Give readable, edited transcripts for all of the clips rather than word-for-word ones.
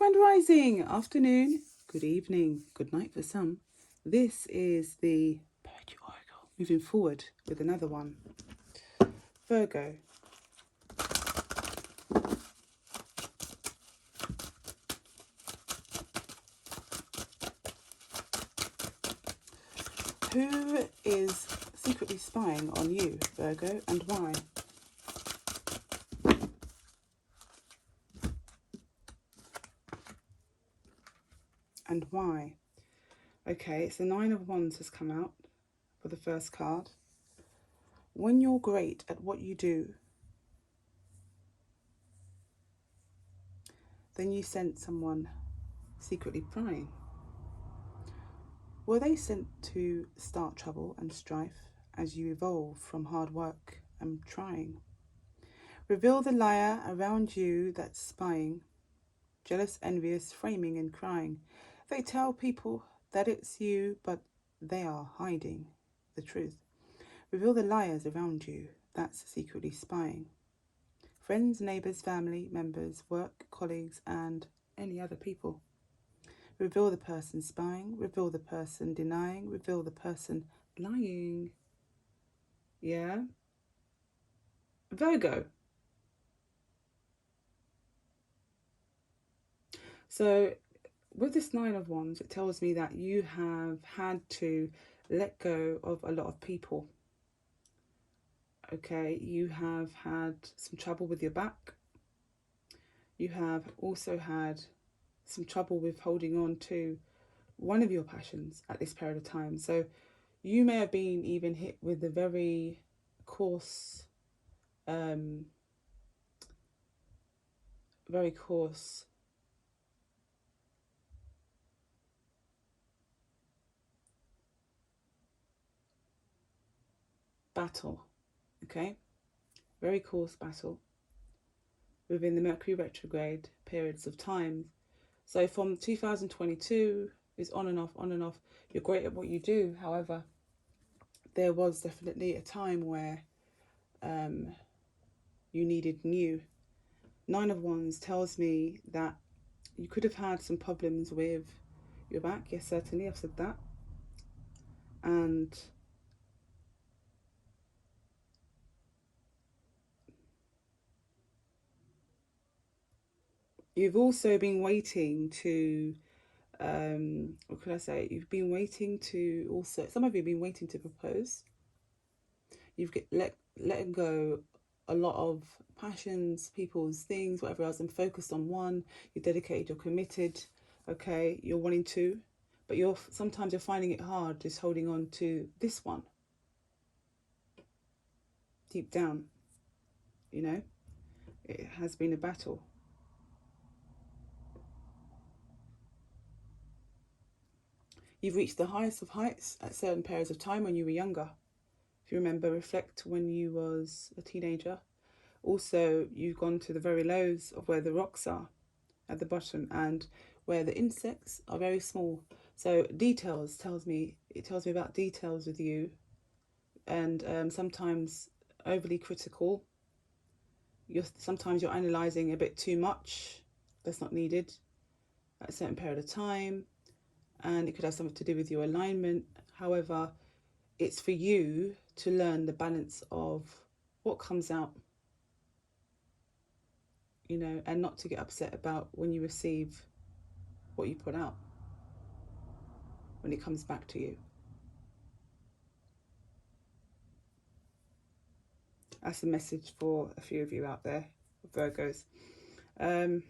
Grand Rising, afternoon, good evening, good night for some. This is the Poetry Oracle. Moving forward with another one. Virgo. Who is secretly spying on you, Virgo, and why? And why? Okay, it's the Nine of Wands has come out for the first card. When you're great at what you do, then you sense someone secretly prying. Were they sent to start trouble and strife as you evolve from hard work and trying? Reveal the liar around you that's spying, jealous, envious, framing and crying. They tell people that it's you, but they are hiding the truth. Reveal the liars around you that's secretly spying. Friends, neighbours, family members, work, colleagues and any other people. Reveal the person spying, reveal the person denying, reveal the person lying. Yeah? Virgo. So with this Nine of Wands, it tells me that you have had to let go of a lot of people. Okay, you have had some trouble with your back. You have also had some trouble with holding on to one of your passions at this period of time. So you may have been even hit with a very coarse battle, okay? Very coarse battle within the Mercury retrograde periods of time. So from 2022 is on and off. You're great at what you do. However, there was definitely a time where you needed new. Nine of Wands tells me that you could have had some problems with your back. Yes, certainly, I've said that. And you've also been waiting to, what could I say? You've been waiting to also, some of you have been waiting to propose. You've let go a lot of passions, people's things, whatever else, and focused on one. You're dedicated, you're committed, okay? You're wanting to, but sometimes you're finding it hard just holding on to this one. Deep down, you know, it has been a battle. You've reached the highest of heights at certain periods of time when you were younger. If you remember, reflect when you was a teenager. Also, you've gone to the very lows of where the rocks are at the bottom and where the insects are very small. So details tells me about details with you, and sometimes overly critical. Sometimes you're analysing a bit too much. That's not needed at a certain period of time, and it could have something to do with your alignment. However, it's for you to learn the balance of what comes out, you know, and not to get upset about when you receive what you put out, when it comes back to you. That's a message for a few of you out there, Virgos. It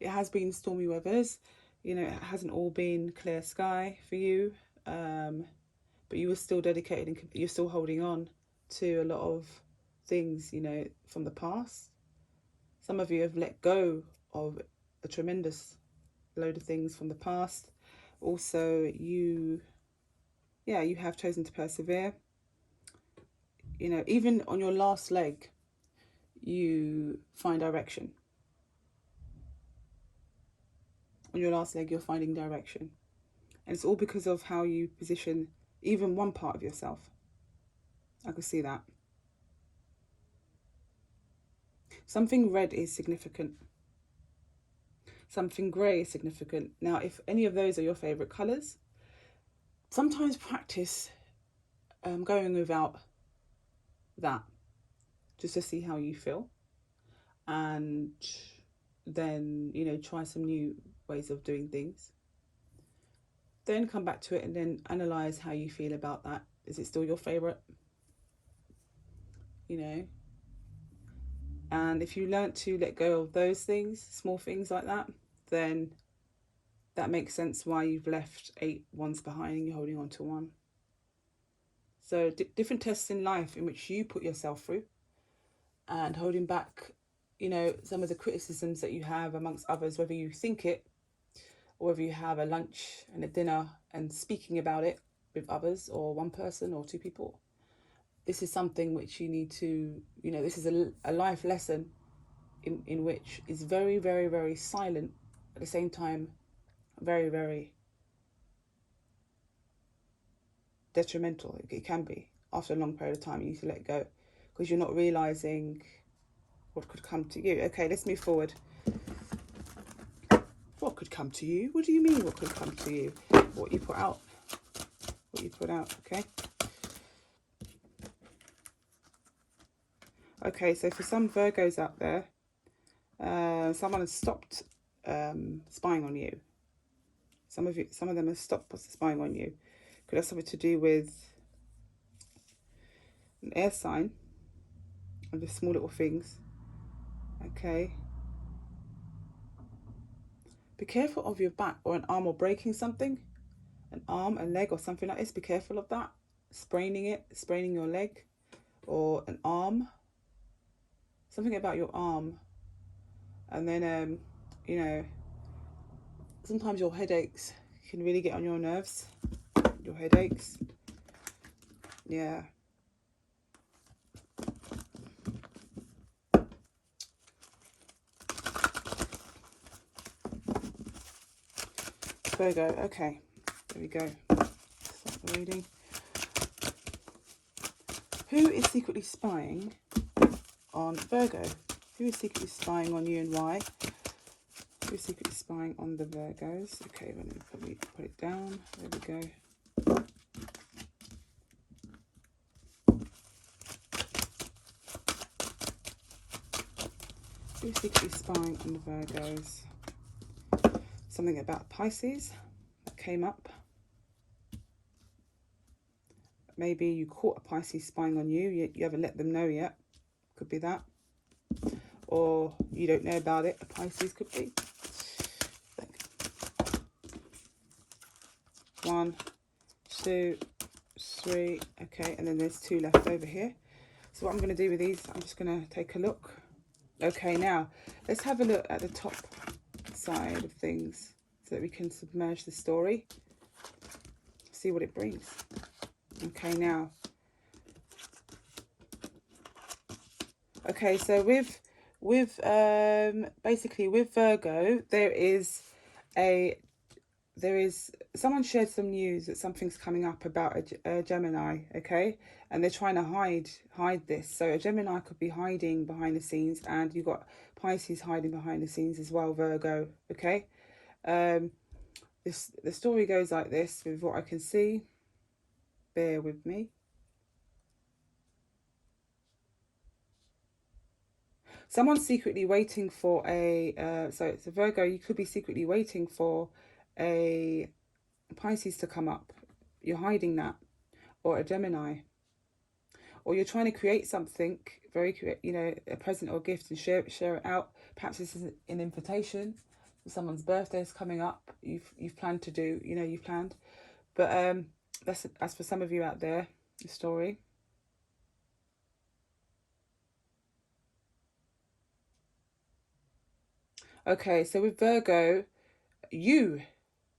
has been stormy weathers, you know, it hasn't all been clear sky for you, but you were still dedicated and you're still holding on to a lot of things, you know, from the past. Some of you have let go of a tremendous load of things from the past. Also, you have chosen to persevere. You know, even on your last leg, you find direction. On your last leg, you're finding direction. And it's all because of how you position even one part of yourself. I can see that. Something red is significant. Something grey is significant. Now, if any of those are your favourite colours, sometimes practice going without that just to see how you feel, and then, you know, try some new ways of doing things. Then come back to it and then analyse how you feel about that. Is it still your favourite? You know? And if you learn to let go of those things, small things like that, then that makes sense why you've left 8 ones behind and you're holding on to 1. So different tests in life in which you put yourself through, and holding back, you know, some of the criticisms that you have amongst others, whether you think it or whether you have a lunch and a dinner and speaking about it with others, or one person or 2 people. This is something which you need to, you know, this is a life lesson in which is very, very, very silent, at the same time very, very detrimental. It can be. After a long period of time, you need to let go because you're not realising what could come to you. Okay, let's move forward. What could come to you? What do you mean what could come to you? What you put out. What you put out, okay? Okay, so for some Virgos out there, someone has stopped spying on you. Some of them have stopped spying on you. Could have something to do with an air sign and just small little things. Okay. Be careful of your back or an arm, or breaking something. An arm, a leg, or something like this. Be careful of that. Spraining your leg or an arm. Something about your arm. And then, you know, sometimes your headaches can really get on your nerves. Your headaches. Yeah. Virgo. Okay. There we go. Start the reading. Who is secretly spying on Virgo? Who is secretly spying on you and why? Who is secretly spying on the Virgos? Okay, let me put it down. There we go. Who is secretly spying on the Virgos? Something about Pisces that came up. Maybe you caught a Pisces spying on you. You haven't let them know yet. Could be that. Or you don't know about it. A Pisces could be. 1, 2, 3. Okay, and then there's 2 left over here. So what I'm going to do with these, I'm just going to take a look. Okay, now let's have a look at the top side of things so that we can submerge the story. See what it brings. Okay, now. Okay, so basically with Virgo, there is someone shared some news that something's coming up about a Gemini, okay, and they're trying to hide this. So a Gemini could be hiding behind the scenes, and you've got Pisces hiding behind the scenes as well, Virgo, okay. The story goes like this, with what I can see. Bear with me. Someone's secretly waiting for so it's a Virgo. You could be secretly waiting for a Pisces to come up. You're hiding that. Or a Gemini. Or you're trying to create something very, you know, a present or gift, and share it out. Perhaps this is an invitation. Someone's birthday is coming up. You've planned to do, you know, you've planned. But that's as for some of you out there, the story. Okay, so with Virgo, you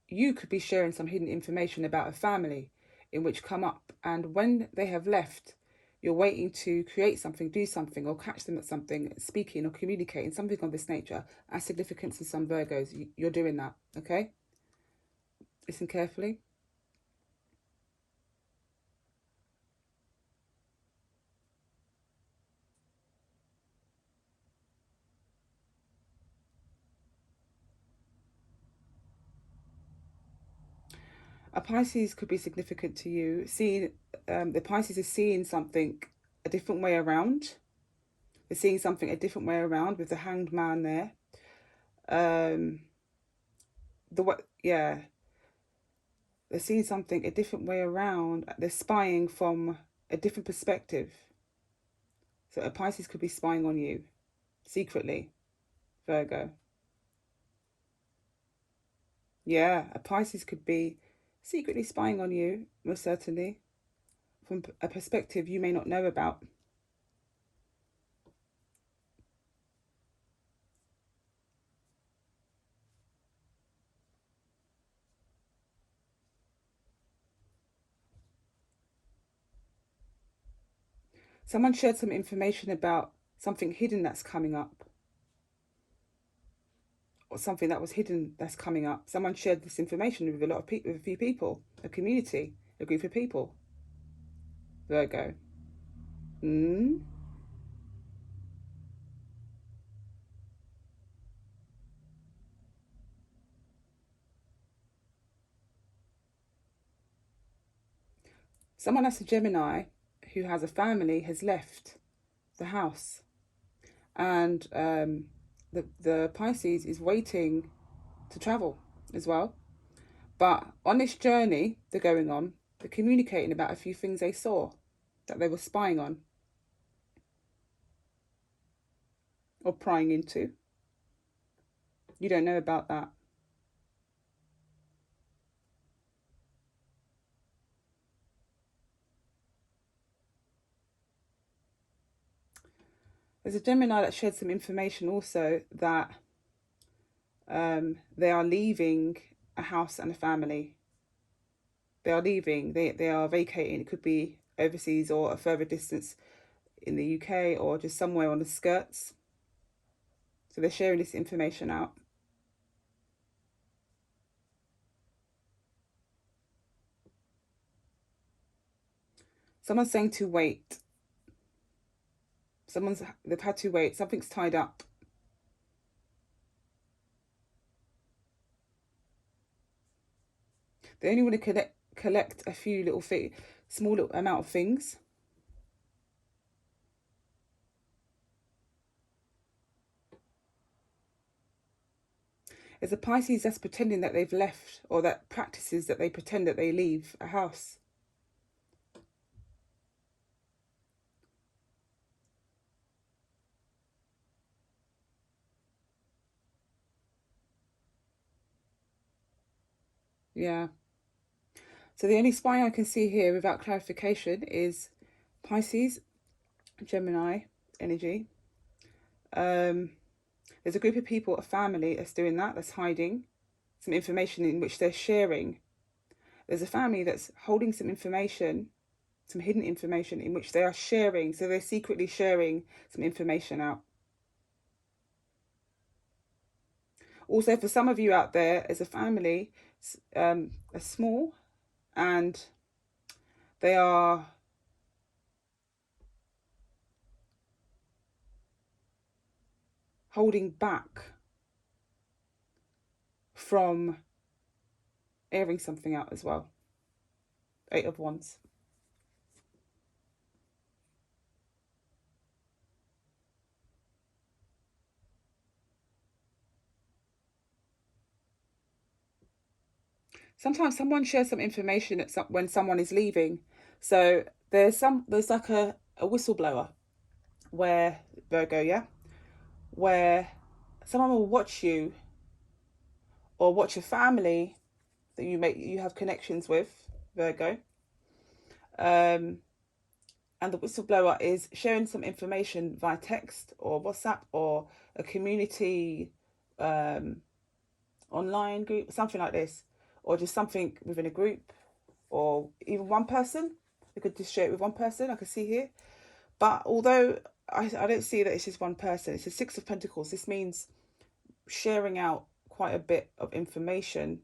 could be sharing some hidden information about a family in which come up, and when they have left, you're waiting to create something, do something, or catch them at something, speaking or communicating, something of this nature. As significance in some Virgos, you're doing that, okay? Listen carefully. A Pisces could be significant to you. The Pisces is seeing something a different way around. They're seeing something a different way around with the Hanged Man there. Yeah, they're seeing something a different way around. They're spying from a different perspective. So a Pisces could be spying on you secretly, Virgo. Yeah, a Pisces could be secretly spying on you, most certainly, from a perspective you may not know about. Someone shared some information about something hidden that's coming up, or something that was hidden that's coming up. Someone shared this information with with a few people, a community, a group of people. Virgo. Mm. Someone that's a Gemini who has a family has left the house, and the Pisces is waiting to travel as well. But on this journey they're going on, they're communicating about a few things they saw that they were spying on or prying into. You don't know about that. There's a Gemini that shared some information also that they are leaving a house and a family. They are leaving. They are vacating. It could be overseas or a further distance in the UK or just somewhere on the skirts. So they're sharing this information out. Someone's saying to wait. They've had to wait. Something's tied up. They only want to collect a few little small little amount of things. There's a Pisces that's pretending that they've left, or that practices that they pretend that they leave a house. Yeah. So the only spy I can see here without clarification is Pisces, Gemini energy. There's a group of people, a family that's doing that, that's hiding some information in which they're sharing. There's a family that's holding some information, some hidden information in which they are sharing. So they're secretly sharing some information out. Also, for some of you out there, as a family, are small, and they are holding back from airing something out as well. 8 of Wands. Sometimes someone shares some information when someone is leaving. So there's like a whistleblower where, Virgo, yeah, where someone will watch you or watch a family that you have connections with, Virgo. And the whistleblower is sharing some information via text or WhatsApp or a community online group, something like this, or just something within a group, or even one person. They could just share it with one person, I can see here. But although I don't see that it's just one person, it's a 6 of Pentacles. This means sharing out quite a bit of information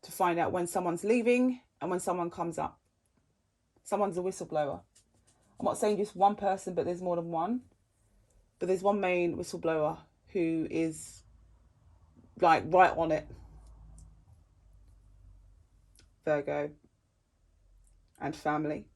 to find out when someone's leaving and when someone comes up. Someone's a whistleblower. I'm not saying just one person, but there's more than one. But there's one main whistleblower who is like right on it. Virgo, and family.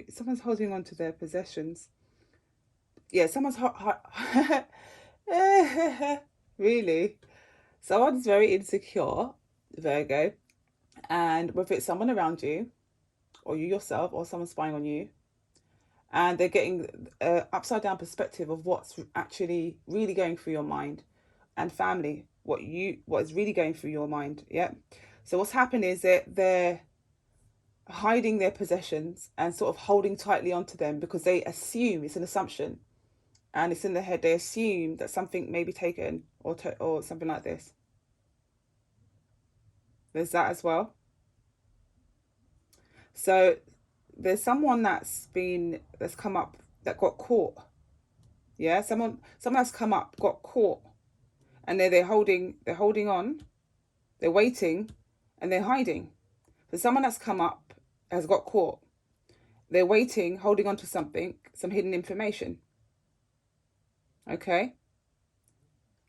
Someone's holding on to their possessions. Yeah, someone's really. Someone's very insecure, Virgo, and whether it's someone around you, or you yourself, or someone spying on you, and they're getting an upside down perspective of what's actually really going through your mind, and family, what is really going through your mind. Yeah. So what's happened is that they're hiding their possessions and sort of holding tightly onto them because they assume, it's an assumption, and it's in their head, they assume that something may be taken or something like this. There's that as well. So there's someone that's come up that got caught. Yeah, someone that's come up got caught, and they're holding on, they're waiting, and they're hiding. So someone that's come up has got caught. They're waiting, holding on to something, some hidden information. Okay?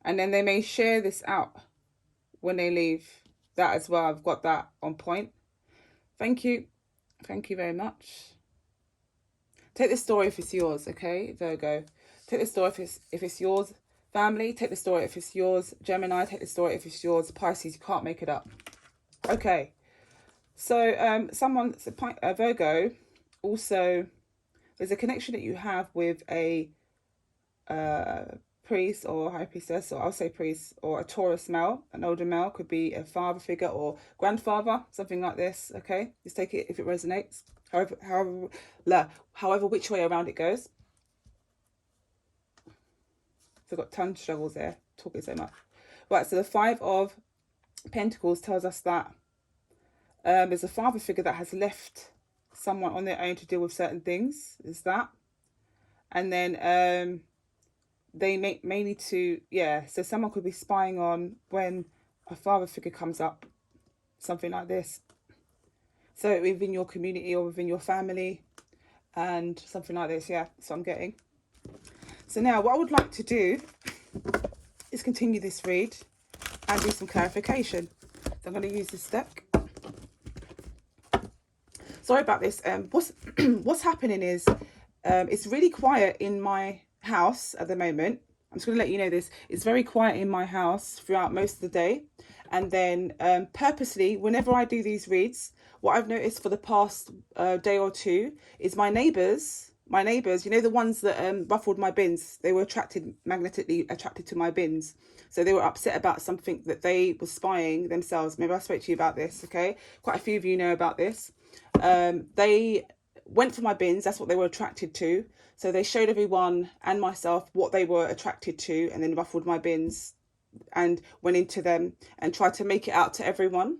And then they may share this out when they leave. That as well, I've got that on point. Thank you. Thank you very much. Take this story if it's yours, okay, Virgo? Take this story if it's yours, family. Take the story if it's yours, Gemini. Take the story if it's yours, Pisces. You can't make it up. Okay. So Virgo, also, there's a connection that you have with a priest or high priestess, or I'll say priest, or a Taurus male, an older male, could be a father figure or grandfather, something like this. Okay, just take it if it resonates. However which way around it goes. So I've got tongue struggles there, talking so much. Right, so the Five of Pentacles tells us that there's a father figure that has left someone on their own to deal with certain things. Is that? And then they may need to, so someone could be spying on when a father figure comes up, something like this. So within your community or within your family, and something like this. Yeah, so I'm getting. So now what I would like to do is continue this read and do some clarification. So I'm going to use this deck. Sorry about this. What's happening is it's really quiet in my house at the moment. I'm just going to let you know this. It's very quiet in my house throughout most of the day. And then purposely, whenever I do these reads, what I've noticed for the past day or two is my neighbours, you know, the ones that ruffled my bins, they were magnetically attracted to my bins. So they were upset about something that they were spying themselves. Maybe I spoke to you about this, okay? Quite a few of you know about this. They went for my bins. That's what they were attracted to. So they showed everyone and myself what they were attracted to, and then ruffled my bins and went into them and tried to make it out to everyone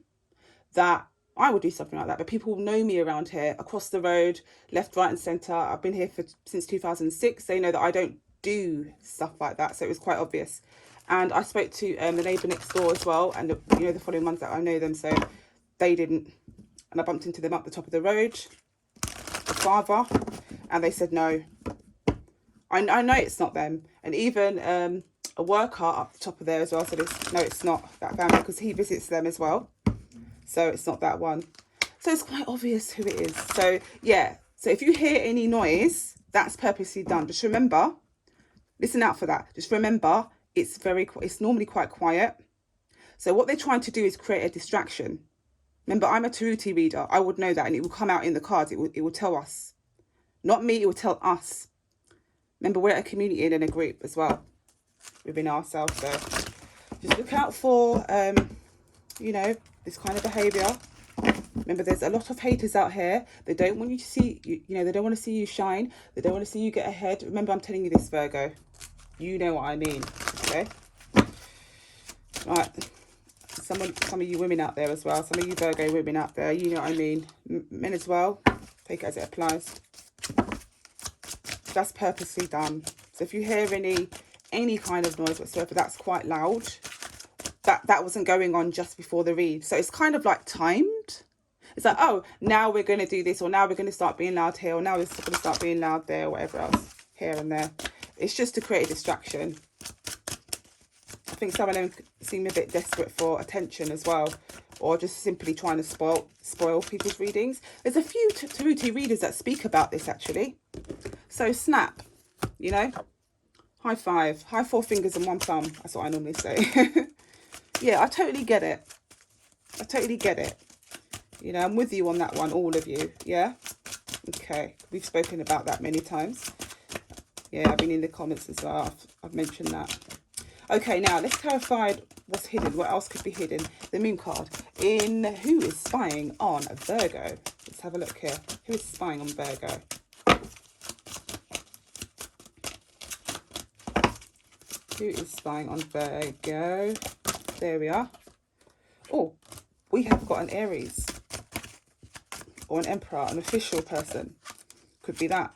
that I would do something like that. But people know me around here, across the road, left, right and centre. I've been here since 2006. They know that I don't do stuff like that. So it was quite obvious. And I spoke to the neighbour next door as well. And, you know, the following ones that I know them. So they didn't. And I bumped into them up the top of the road, the father, and they said no. I know it's not them. And even a worker up the top of there as well said, no, it's not that family, because he visits them as well. So it's not that one. So it's quite obvious who it is. So yeah, so if you hear any noise, that's purposely done. Just remember, listen out for that. Just remember, it's normally quite quiet. So what they're trying to do is create a distraction. Remember, I'm a Taroot reader. I would know that, and it will come out in the cards. It will tell us. Not me, it will tell us. Remember, we're a community and in a group as well within ourselves. So just look out for, you know, this kind of behaviour. Remember, there's a lot of haters out here. They don't want you to see, you know, they don't want to see you shine. They don't want to see you get ahead. Remember, I'm telling you this, Virgo. You know what I mean, okay? Right. Some of you women out there as well. Some of you Virgo women out there, you know what I mean. Men as well. Take it as it applies. That's purposely done. So if you hear any kind of noise whatsoever, that's quite loud. That wasn't going on just before the read. So it's kind of like timed. It's like, oh, now we're going to do this, or now we're going to start being loud here, or now we're going to start being loud there, or whatever else, here and there. It's just to create a distraction. I think some of them seem a bit desperate for attention as well, or just simply trying to spoil people's readings. There's a few Taroot readers that speak about this, actually. So snap, you know, high five, high 4 fingers and 1 thumb. That's what I normally say. Yeah, I totally get it. I totally get it. You know, I'm with you on that one, all of you. Yeah. Okay. We've spoken about that many times. Yeah, I've been in the comments as well. I've mentioned that. Okay, now let's clarify what's hidden. What else could be hidden? The moon card. In who is spying on Virgo? Let's have a look here. Who is spying on Virgo? Who is spying on Virgo? There we are. Oh, we have got an Aries. Or an Emperor, an official person. Could be that.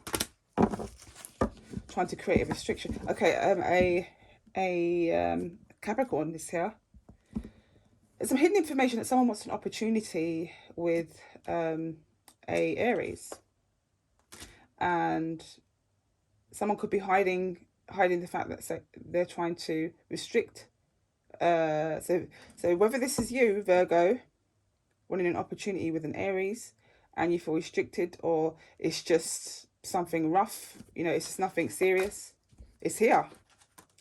Trying to create a restriction. Okay, a Capricorn is here. There's some hidden information that someone wants an opportunity with a Aries. And someone could be hiding the fact that they're trying to restrict. So whether this is you, Virgo, wanting an opportunity with an Aries, and you feel restricted, or it's just something rough, you know, it's just nothing serious. It's here.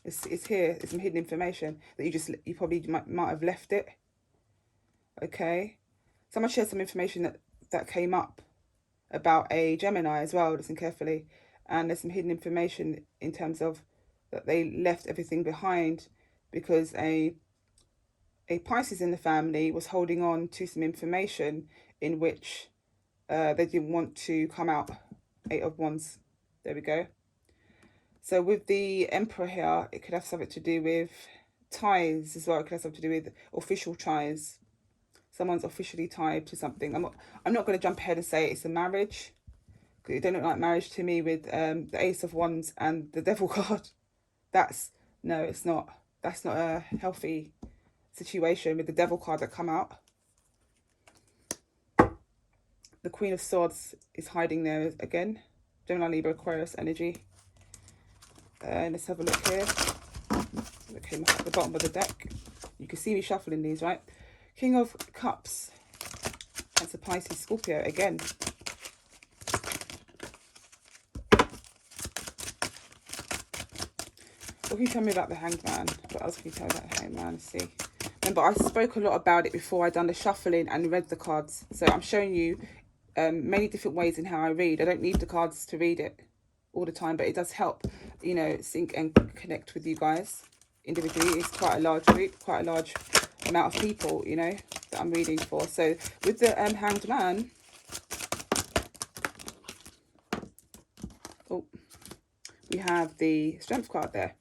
It's here. It's some hidden information that you probably might have left it. Okay. Someone shared some information that came up about a Gemini as well. Listen carefully. And there's some hidden information in terms of that they left everything behind because a Pisces in the family was holding on to some information in which they didn't want to come out. 8 of Wands. There we go. So with the Emperor here, it could have something to do with ties as well. It could have something to do with official ties. Someone's officially tied to something. I'm not going to jump ahead and say it's a marriage, because it don't look like marriage to me with the Ace of Wands and the Devil card. No, it's not. That's not a healthy situation with the Devil card that come out. The Queen of Swords is hiding there again. Gemini, Libra, Aquarius energy. Let's have a look here. That came up at the bottom of the deck. You can see me shuffling these, right? King of Cups. That's a Pisces, Scorpio again. What can you tell me about the Hanged Man? What else can you tell me about the Hanged Man? Let's see. Remember, I spoke a lot about it before I done the shuffling and read the cards. So I'm showing you many different ways in how I read. I don't need the cards to read it all the time, but it does help, you know, sync and connect with you guys individually. It's quite a large group, quite a large amount of people, you know, that I'm reading for. So with the Hanged Man, we have the Strength card there.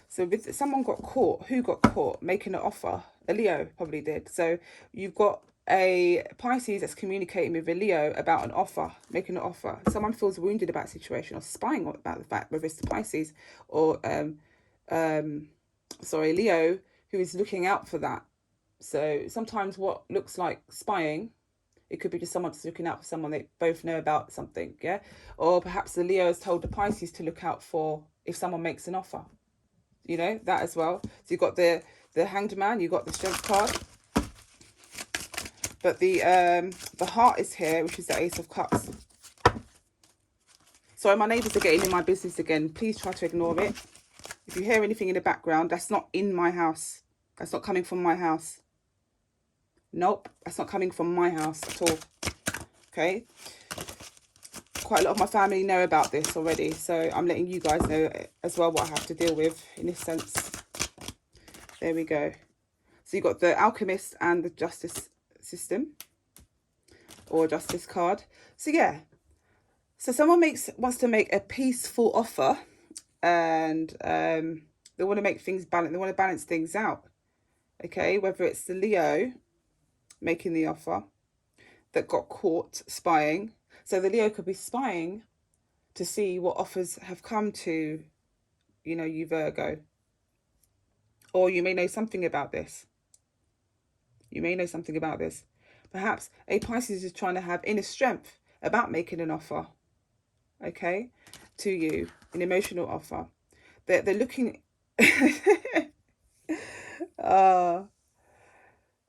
So with someone got caught. Who got caught making an offer? A Leo probably did. So you've got a Pisces that's communicating with a Leo about an offer, making an offer. Someone feels wounded about a situation or spying about the fact, whether it's the Pisces or Leo, who is looking out for that. So sometimes what looks like spying, it could be just someone just looking out for someone they both know about something, yeah? Or perhaps the Leo has told the Pisces to look out for if someone makes an offer. You know, that as well. So you've got the Hanged Man, you've got the Strength card. But the Heart is here, which is the Ace of Cups. Sorry, my neighbours are getting in my business again. Please try to ignore it. If you hear anything in the background, that's not in my house. That's not coming from my house. Nope, that's not coming from my house at all. Okay? Quite a lot of my family know about this already, so I'm letting you guys know as well what I have to deal with in this sense. There we go. So you've got the Alchemist and the Justice system, or Justice card. So yeah, so someone wants to make a peaceful offer, and they want to make things balance. They want to balance things out. Okay, whether it's the Leo making the offer that got caught spying. So the Leo could be spying to see what offers have come to, you know, you Virgo. Or you may know something about this. You may know something about this. Perhaps a Pisces is trying to have inner strength about making an offer, okay, to you, an emotional offer. They're looking... Oh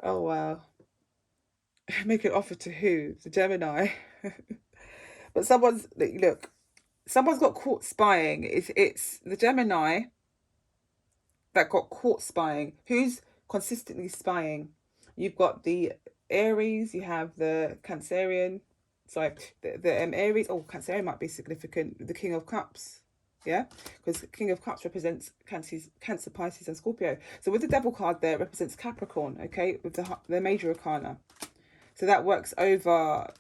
wow. Make an offer to who? The Gemini. But someone's... Look, someone's got caught spying. It's the Gemini that got caught spying. Who's consistently spying? You've got the Aries, you have the Cancerian, sorry, the Aries. Oh, Cancerian might be significant. The King of Cups, yeah, because King of Cups represents Cancer, Pisces, and Scorpio. So with the Devil card there, it represents Capricorn, okay, with the major arcana. So that works over,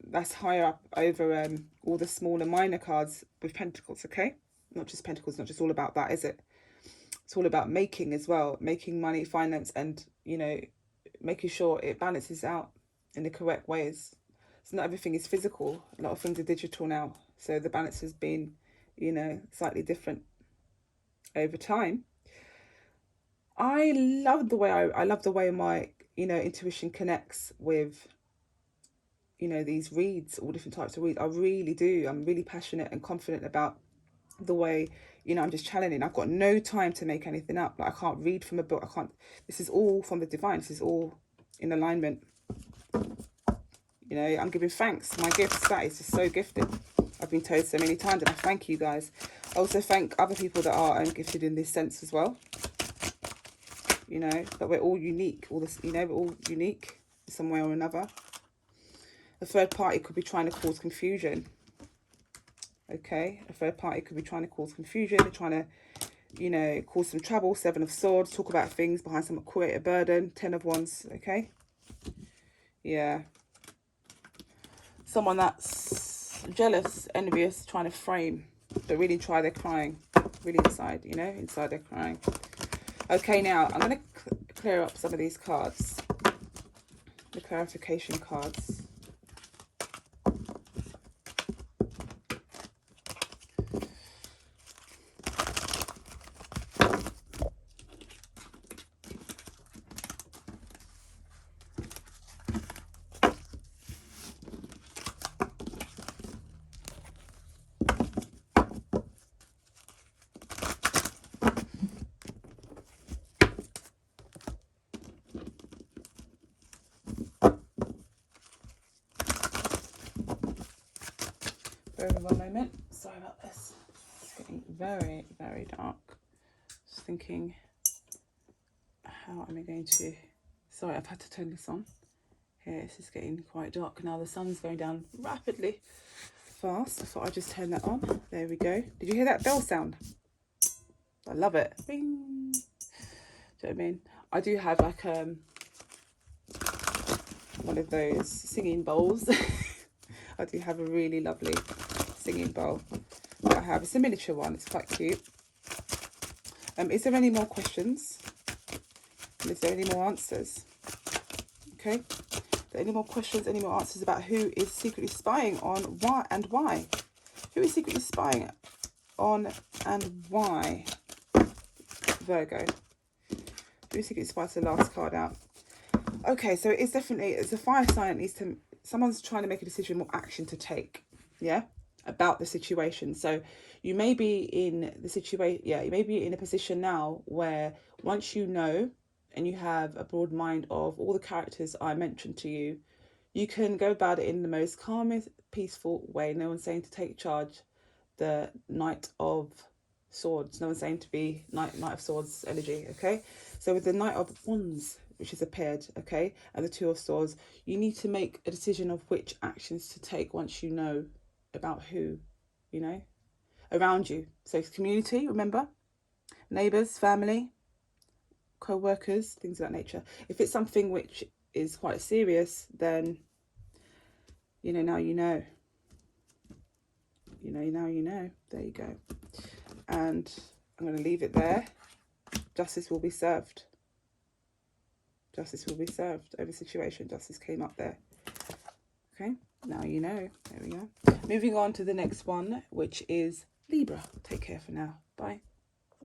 that's higher up over all the smaller minor cards with Pentacles, okay? Not just Pentacles, not just all about that, is it? It's all about making as well, making money, finance, and, you know, making sure it balances out in the correct ways. So not everything is physical. A lot of things are digital now. So the balance has been, you know, slightly different over time. I love the way I love the way my, you know, intuition connects with, you know, these reads, all different types of reads. I really do. I'm really passionate and confident about the way, you know, I'm just channeling. I've got no time to make anything up. Like, I can't read from a book. I can't. This is all from the divine. This is all in alignment. You know, I'm giving thanks. My gifts, that is just so gifted. I've been told so many times, and I thank you guys. I also thank other people that are gifted in this sense as well. You know, that we're all unique. All this, you know, we're all unique in some way or another. A third party could be trying to cause confusion. Okay, a third party could be trying to cause confusion. They're trying to, you know, cause some trouble. 7 of Swords, talk about things behind some, create a burden. 10 of Wands, okay? Yeah. Someone that's jealous, envious, trying to frame, but really try, they're crying. Really inside, you know, inside they're crying. Okay, now I'm going to clear up some of these cards. The clarification cards. Over one moment. Sorry about this. It's getting very, very dark. Just thinking, how am I going to... Sorry, I've had to turn this on. Here, this is getting quite dark now. The sun's going down rapidly fast. I thought I'd just turn that on. There we go. Did you hear that bell sound? I love it. Bing. Do you know what I mean? I do have like one of those singing bowls. I do have a really lovely singing bowl that I have. It's a miniature one. It's quite cute. Is there any more questions? And is there any more answers? Okay. Are there any more questions, any more answers about who is secretly spying on why and why? Who is secretly spying on and why? Virgo. Who is secretly spying? The last card out. Okay, so it's definitely, it's a fire sign. Needs to, someone's trying to make a decision, what action to take. Yeah. About the situation. So you may be in the situation, yeah, you may be in a position now where once you know and you have a broad mind of all the characters I mentioned to you, you can go about it in the most calmest, peaceful way. No one's saying to take charge. The Knight of Swords, no one's saying to be Knight of Swords energy. Okay, so with the Knight of Wands, which has appeared, okay, and the Two of Swords, you need to make a decision of which actions to take once you know about who, you know, around you. So it's community, remember, neighbours, family, co-workers, things of that nature. If it's something which is quite serious, then, you know, now you know. You know, now you know. There you go. And I'm going to leave it there. Justice will be served. Justice will be served over situation. Justice came up there. Okay, now you know. There we go. Moving on to the next one, which is Libra. Take care for now. Bye.